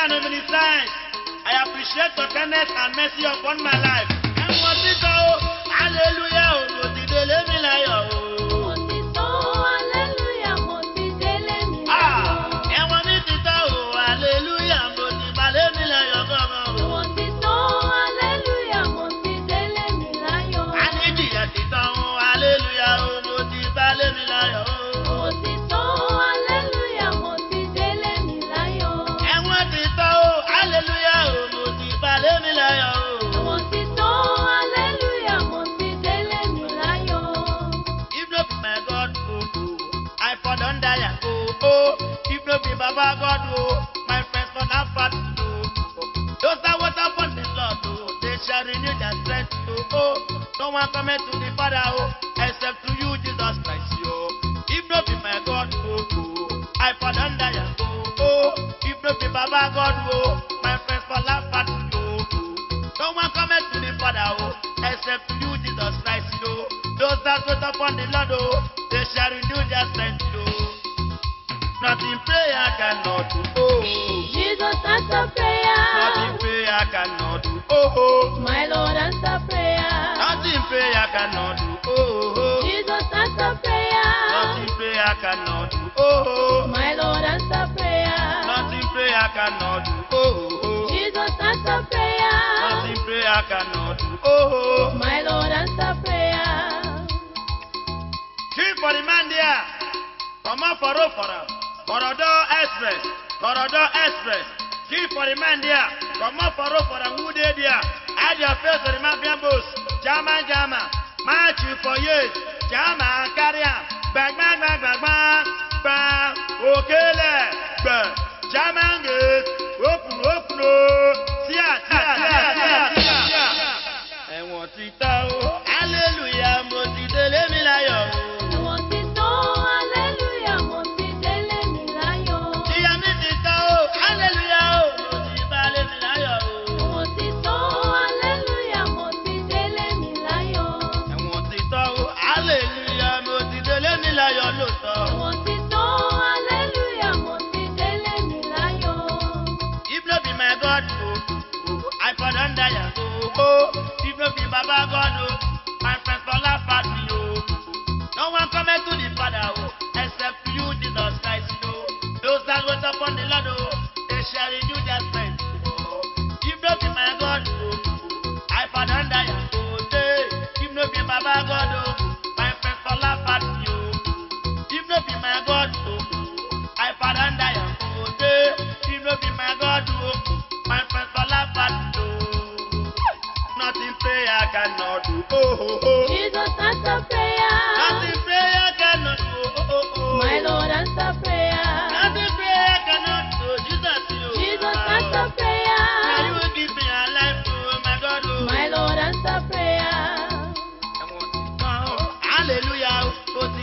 and omniscience. I appreciate your kindness and mercy upon my life. And what is all? Hallelujah. Oh, let me lie. Baba God, oh, my friends for that part, oh. Those that wait upon the Lord, oh, they shall renew their strength, oh. No one cometh to the Father, oh, except to you, Jesus Christ, oh. If not be my God, oh, I for don't die, oh. If not be Baba God, oh, my friends for that part, oh. No one cometh to the Father, oh, except to you, Jesus Christ, oh. Those that wait upon the Lord, oh, they shall renew their strength, oh. Nothing prayer cannot do, oh. Jesus answer prayer. Nothing prayer cannot do, oh. My Lord answer prayer. Nothing prayer cannot do, oh. Jesus answer prayer. Nothing prayer cannot do, oh. My Lord answer prayer. Nothing prayer cannot do, oh. Jesus answer prayer. Nothing prayer cannot do, oh. My Lord answer prayer. Keep for the man there. Come on for Corridor Express, Corridor Express. Keep for the man there. Come on for who they there. Add your face to the mafia boss. Jama, march you for years. Jama, carry on. Bang, okay, bang. Jama, open, and what it out. Hallelujah, Moti, let me lie. If no be Baba God, oh, my friends for laugh at me, oh. No one cometh to the Father, oh, except you, Jesus Christ, oh. Those that wait upon the Lord, oh, they shall renew their strength, oh. If no be my God, oh, I pardon die, oh, if no be Baba God, oh, my friends for laugh at me, oh. If no be my God, oh, I pardon die, oh, if no be my God, oh, my friends for laugh at me, oh. Nothing prayer cannot do, oh. Jesus answer prayer. Nothing prayer cannot do, oh. My Lord answer prayer. Nothing prayer cannot do, Jesus, you. Jesus answer prayer. Now you will give me a life, oh my God, oh. My Lord answer prayer. Hallelujah, oh.